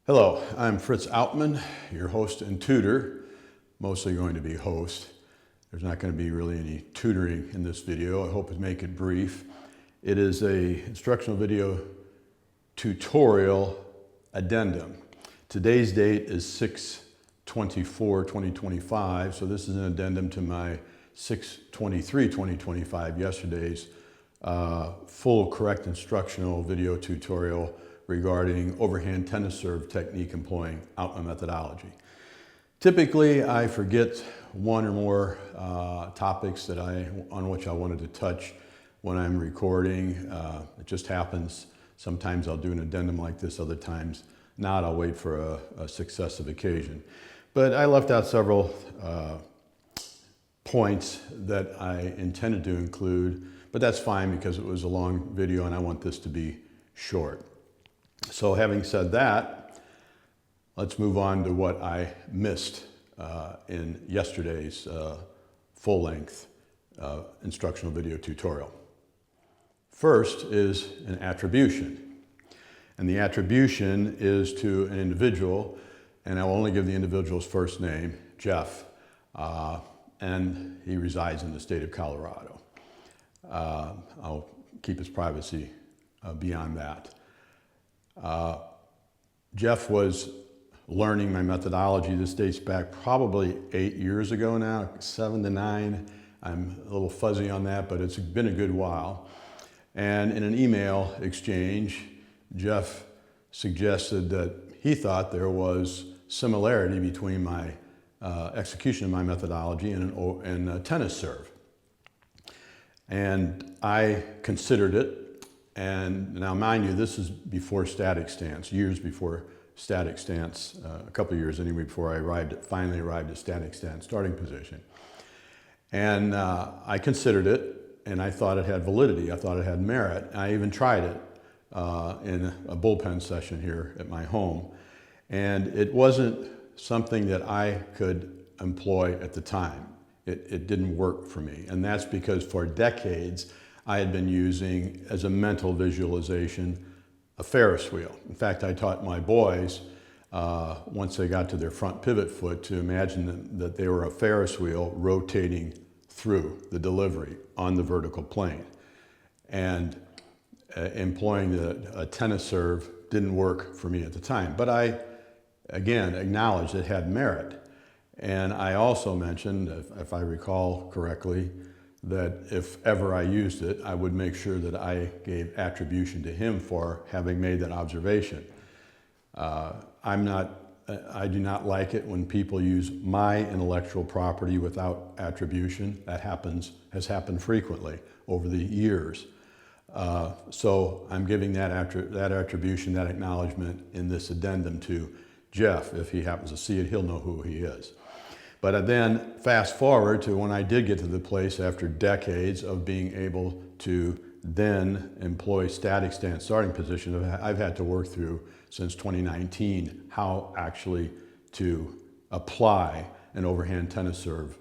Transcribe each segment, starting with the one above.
Hello, I'm Fritz Outman, your host and tutor, mostly going to be host. There's not going to be really any tutoring in this video. I hope to make it brief. It is a instructional video tutorial addendum. Today's date is 6/24/2025, so this is an addendum to my 6/23/2025, yesterday's full correct instructional video tutorial regarding overhand tennis serve technique employing Outman methodology. Typically, I forget one or more topics on which I wanted to touch when I'm recording. It just happens. Sometimes I'll do an addendum like this, other times not. I'll wait for a successive occasion. But I left out several points that I intended to include, but that's fine because it was a long video and I want this to be short. So having said that, let's move on to what I missed in yesterday's full-length instructional video tutorial. First is an attribution. And the attribution is to an individual, and I will only give the individual's first name, Jeff, and he resides in the state of Colorado. I'll keep his privacy beyond that. Jeff was learning my methodology. This dates back probably 8 years ago now, 7 to 9. I'm a little fuzzy on that, but it's been a good while. And in an email exchange, Jeff suggested that he thought there was similarity between my execution of my methodology and a tennis serve. And I considered it. And now, mind you, this is before static stance, years before static stance, a couple of years anyway, before I finally arrived at static stance starting position. And I considered it, and I thought it had validity. I thought it had merit. I even tried it in a bullpen session here at my home. And it wasn't something that I could employ at the time. It didn't work for me. And that's because for decades, I had been using, as a mental visualization, a Ferris wheel. In fact, I taught my boys, once they got to their front pivot foot, to imagine that they were a Ferris wheel rotating through the delivery on the vertical plane. And employing a tennis serve didn't work for me at the time. But I, again, acknowledged it had merit. And I also mentioned, if I recall correctly, that if ever I used it, I would make sure that I gave attribution to him for having made that observation. I do not like it when people use my intellectual property without attribution. That has happened frequently over the years. So I'm giving that attribution, that acknowledgement in this addendum to Jeff. If he happens to see it, he'll know who he is. But then fast forward to when I did get to the place after decades of being able to then employ static stance starting position, I've had to work through since 2019 how actually to apply an overhand tennis serve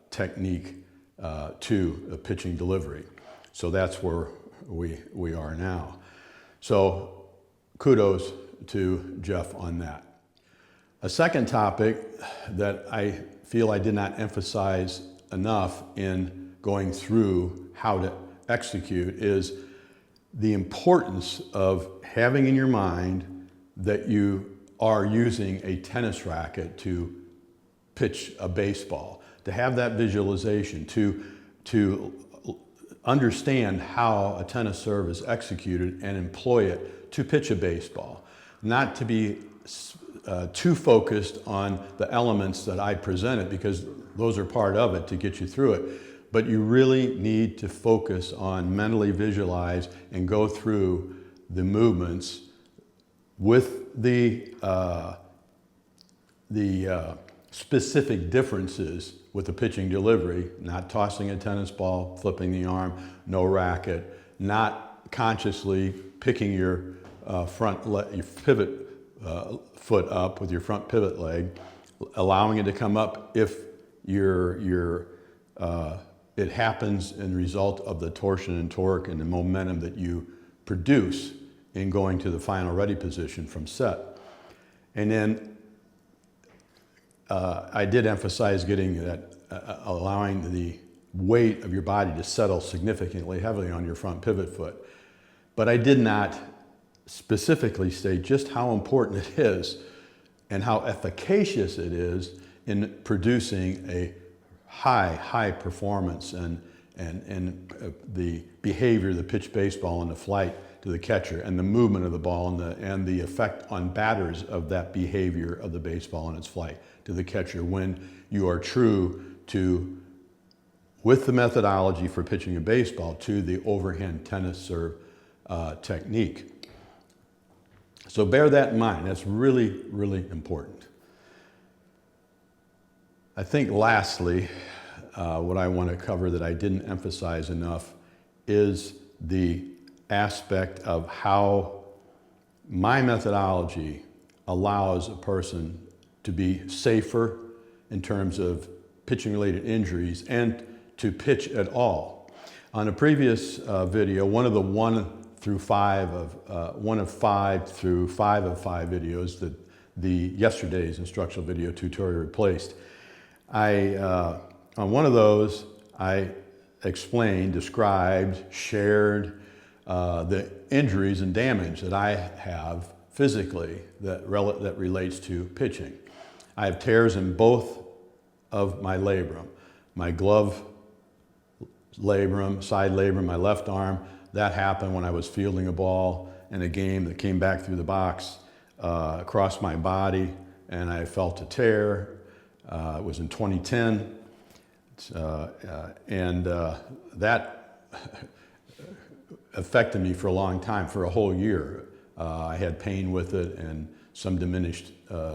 technique to a pitching delivery. So that's where we are now. So kudos to Jeff on that. A second topic that I feel I did not emphasize enough in going through how to execute is the importance of having in your mind that you are using a tennis racket to pitch a baseball, to have that visualization, to understand how a tennis serve is executed and employ it to pitch a baseball, not to be too focused on the elements that I presented, because those are part of it to get you through it. But you really need to focus on mentally visualize and go through the movements with the specific differences with the pitching delivery, not tossing a tennis ball, flipping the arm, no racket, not consciously picking your pivot foot up with your front pivot leg, allowing it to come up if it happens in result of the torsion and torque and the momentum that you produce in going to the final ready position from set. And then I did emphasize getting that, allowing the weight of your body to settle significantly heavily on your front pivot foot. But I did not specifically state just how important it is and how efficacious it is in producing a high performance and the behavior, the pitch baseball and the flight to the catcher and the movement of the ball and the effect on batters of that behavior of the baseball and its flight to the catcher when you are true to, with the methodology for pitching a baseball, to the overhand tennis serve technique. So bear that in mind. That's really, really important. I think lastly, what I want to cover that I didn't emphasize enough is the aspect of how my methodology allows a person to be safer in terms of pitching related injuries and to pitch at all. On a previous video, one of 5 through 5 of 5 videos that yesterday's instructional video tutorial replaced, on one of those, I explained, described, shared the injuries and damage that I have physically that relates to pitching. I have tears in both of my labrum. My glove labrum, side labrum, my left arm, that happened when I was fielding a ball in a game that came back through the box across my body, and I felt a tear. It was in 2010, and that affected me for a long time, for a whole year. I had pain with it and some diminished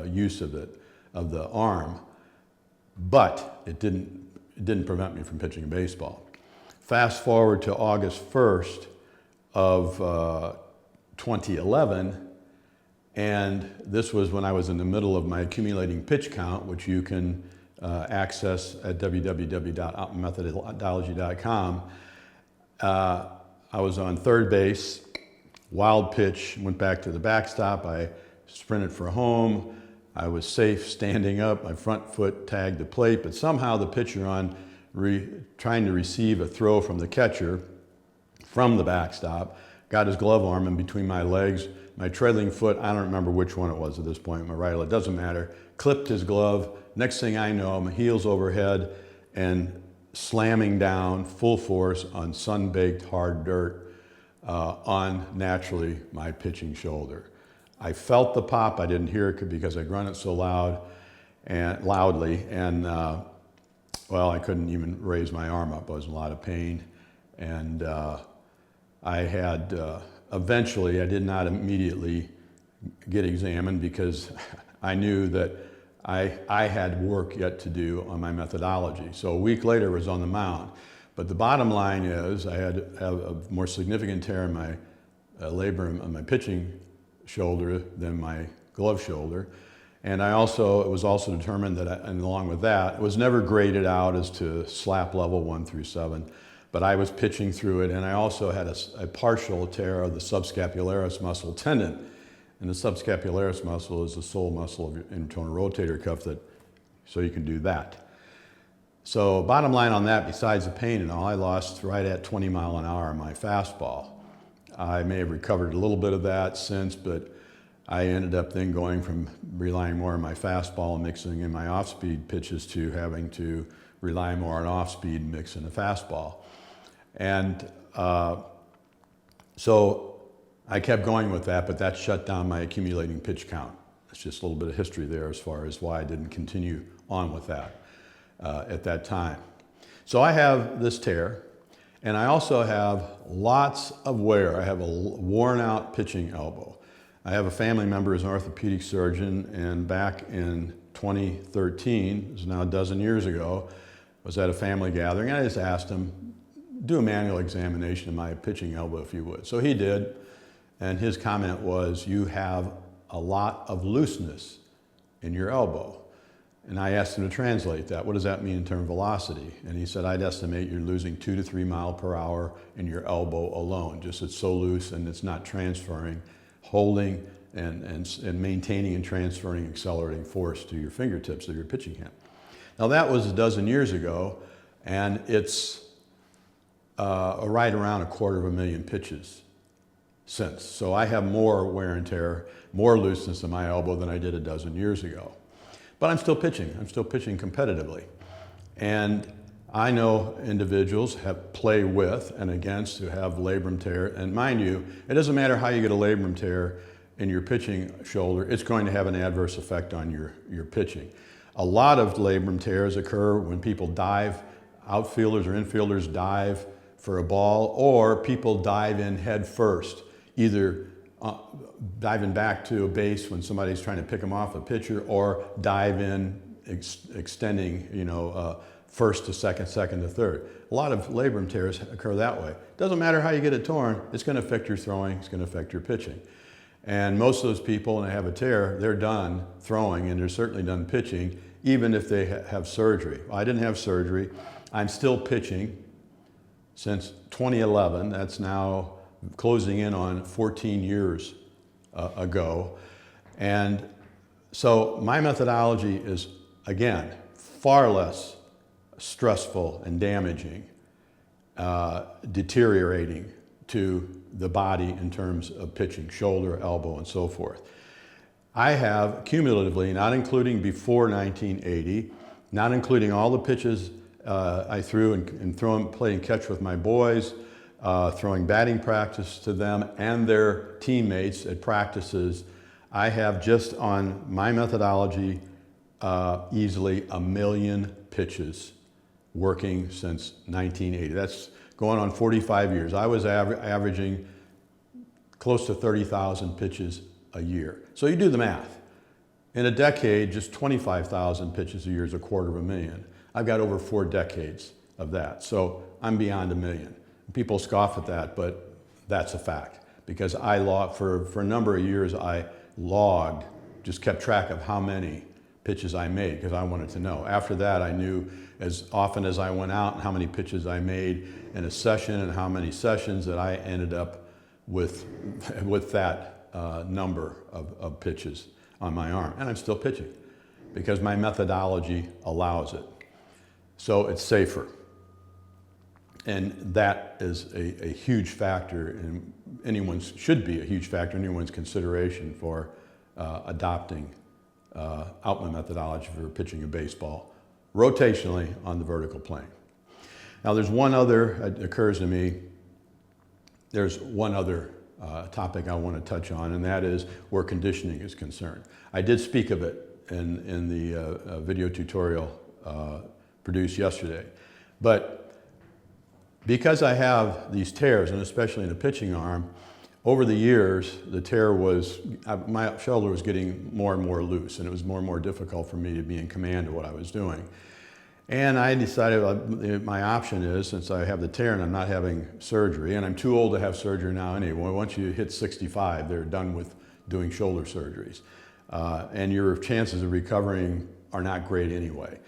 use of it, of the arm, but it didn't prevent me from pitching a baseball. Fast forward to August 1st of 2011, and this was when I was in the middle of my accumulating pitch count, which you can access at www.outmanmethodology.com. I was on third base, wild pitch, went back to the backstop. I sprinted for home. I was safe standing up. My front foot tagged the plate, but somehow the pitcher trying to receive a throw from the catcher from the backstop got his glove arm in between my legs. My trailing foot, I don't remember which one it was at this point, my right, it doesn't matter, clipped his glove. Next thing I know, I'm heels overhead and slamming down full force on sun-baked hard dirt on, naturally, my pitching shoulder. I felt the pop. I didn't hear it because I grunted so loudly, and well, I couldn't even raise my arm up. I was in a lot of pain, and I had eventually, I did not immediately get examined because I knew that I had work yet to do on my methodology. So a week later, I was on the mound. But the bottom line is, I had a more significant tear in my labrum on my pitching shoulder than my glove shoulder. And it was also determined that, and along with that, it was never graded out as to slap level 1 through 7, but I was pitching through it, and I also had a partial tear of the subscapularis muscle tendon. And the subscapularis muscle is the sole muscle of your internal rotator cuff, so you can do that. So bottom line on that, besides the pain and all, I lost right at 20 mile an hour on my fastball. I may have recovered a little bit of that since, but I ended up then going from relying more on my fastball and mixing in my off-speed pitches to having to rely more on off-speed and mix in the fastball. And so I kept going with that, but that shut down my accumulating pitch count. It's just a little bit of history there as far as why I didn't continue on with that at that time. So I have this tear, and I also have lots of wear. I have a worn out pitching elbow. I have a family member who's an orthopedic surgeon, and back in 2013, it was now a dozen years ago, was at a family gathering, and I just asked him, do a manual examination of my pitching elbow if you would. So he did, and his comment was, you have a lot of looseness in your elbow. And I asked him to translate that. What does that mean in terms of velocity? And he said, I'd estimate you're losing 2 to 3 miles per hour in your elbow alone. Just it's so loose and it's not transferring, holding and maintaining and transferring accelerating force to your fingertips of your pitching hand. Now that was a dozen years ago, and it's right around 250,000 pitches since. So I have more wear and tear, more looseness in my elbow than I did a dozen years ago. But I'm still pitching. I'm still pitching competitively. And I know individuals play with and against who have labrum tear. And mind you, it doesn't matter how you get a labrum tear in your pitching shoulder, it's going to have an adverse effect on your pitching. A lot of labrum tears occur when people dive, outfielders or infielders dive for a ball, or people dive in head first, either diving back to a base when somebody's trying to pick them off a pitcher, or dive in extending, first to second, second to third. A lot of labrum tears occur that way. Doesn't matter how you get it torn, it's going to affect your throwing, it's going to affect your pitching. And most of those people, when they have a tear, they're done throwing and they're certainly done pitching, even if they have surgery. Well, I didn't have surgery. I'm still pitching since 2011. That's now closing in on 14 years ago. And so my methodology is, again, far less stressful and damaging, deteriorating to the body in terms of pitching, shoulder, elbow, and so forth. I have cumulatively, not including before 1980, not including all the pitches I threw and play and catch with my boys, throwing batting practice to them and their teammates at practices, I have just on my methodology easily 1 million pitches working since 1980. That's going on 45 years. I was averaging close to 30,000 pitches a year. So you do the math. In a decade, just 25,000 pitches a year is 250,000. I've got over 4 decades of that. So I'm beyond 1 million. People scoff at that, but that's a fact. Because for a number of years, I logged, just kept track of how many pitches I made, because I wanted to know. After that, I knew as often as I went out and how many pitches I made in a session and how many sessions that I ended up with that number of pitches on my arm. And I'm still pitching because my methodology allows it. So it's safer. And that is a huge factor in should be a huge factor in anyone's consideration for adopting Outman methodology for pitching a baseball rotationally on the vertical plane. Now there's one other, it occurs to me, there's one other topic I want to touch on, and that is where conditioning is concerned. I did speak of it in the video tutorial produced yesterday, but because I have these tears, and especially in the pitching arm, over the years, the tear my shoulder was getting more and more loose, and it was more and more difficult for me to be in command of what I was doing. And I decided my option is, since I have the tear and I'm not having surgery, and I'm too old to have surgery now anyway, once you hit 65, they're done with doing shoulder surgeries. And your chances of recovering are not great anyway.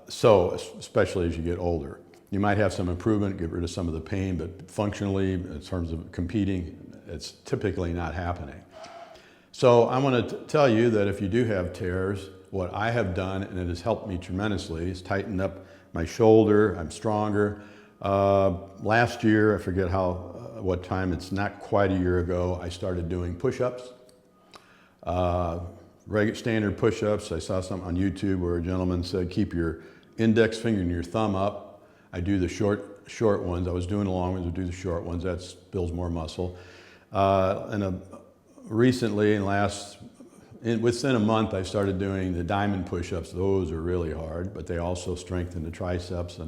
So, especially as you get older. You might have some improvement, get rid of some of the pain, but functionally, in terms of competing, it's typically not happening. So I want to tell you that if you do have tears, what I have done, and it has helped me tremendously, is tighten up my shoulder. I'm stronger. Last year, I forget what time, it's not quite a year ago, I started doing push-ups. Standard push-ups. I saw something on YouTube where a gentleman said, keep your index finger and your thumb up. I do the short ones. I was doing the long ones, I do the short ones. That builds more muscle. Recently, within a month, I started doing the diamond push-ups. Those are really hard, but they also strengthen the triceps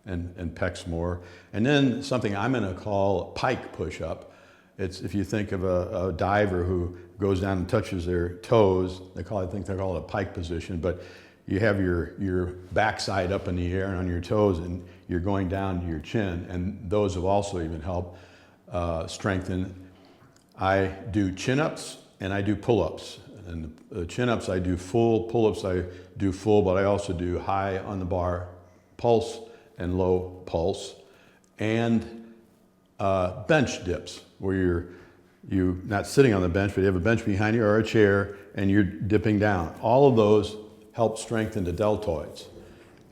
and pecs more. And then something I'm going to call a pike push-up. It's if you think of a diver who goes down and touches their toes, I think they call it a pike position, but you have your backside up in the air and on your toes, and you're going down to your chin, and those have also even helped strengthen. I do chin-ups and I do pull-ups. And the chin-ups I do full, pull-ups I do full, but I also do high on the bar pulse and low pulse, and bench dips, where you're not sitting on the bench, but you have a bench behind you or a chair, and you're dipping down. All of those help strengthen the deltoids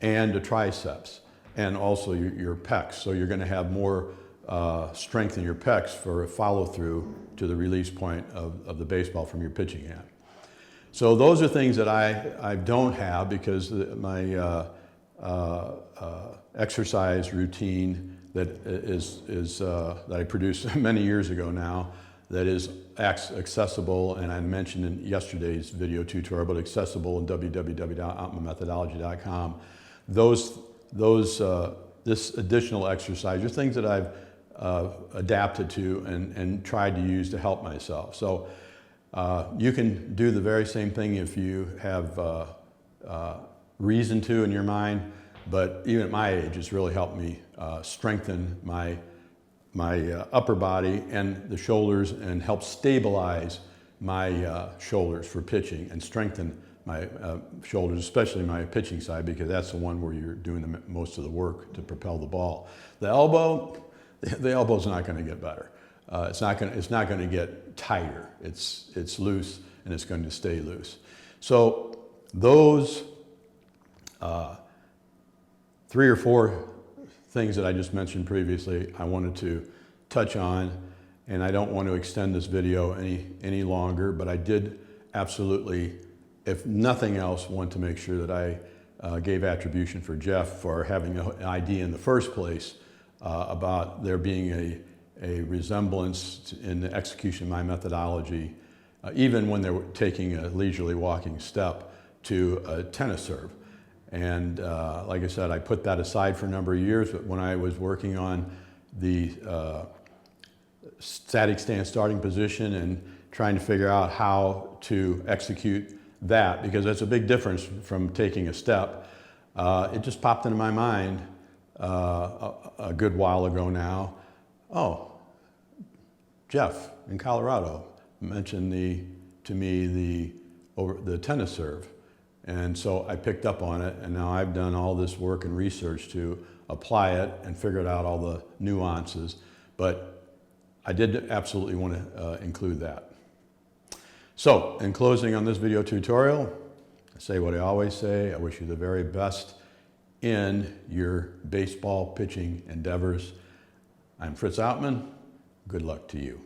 and the triceps, and also your pecs. So you're going to have more strength in your pecs for a follow-through to the release point of the baseball from your pitching hand. So those are things that I don't have because my exercise routine that that I produced many years ago now, that is accessible, and I mentioned in yesterday's video tutorial, but accessible in www.outmanmethodology.com. This additional exercise are things that I've adapted to and tried to use to help myself. So you can do the very same thing if you have reason to in your mind, but even at my age, it's really helped me strengthen my upper body and the shoulders, and help stabilize my shoulders for pitching, and strengthen my shoulders, especially my pitching side, because that's the one where you're doing most of the work to propel the ball. The elbow's not going to get better. It's not going to get tighter. It's loose, and it's going to stay loose. So those 3 or 4 things that I just mentioned previously, I wanted to touch on, and I don't want to extend this video any longer, but I did absolutely, if nothing else, want to make sure that I gave attribution for Jeff for having an idea in the first place about there being a resemblance in the execution of my methodology, even when they were taking a leisurely walking step, to a tennis serve. And like I said, I put that aside for a number of years, but when I was working on the static stance starting position and trying to figure out how to execute that, because that's a big difference from taking a step, it just popped into my mind a good while ago now. Oh, Jeff in Colorado mentioned to me the tennis serve. And so I picked up on it, and now I've done all this work and research to apply it and figured out all the nuances. But I did absolutely want to include that. So in closing on this video tutorial, I say what I always say: I wish you the very best in your baseball pitching endeavors. I'm Fritz Outman. Good luck to you.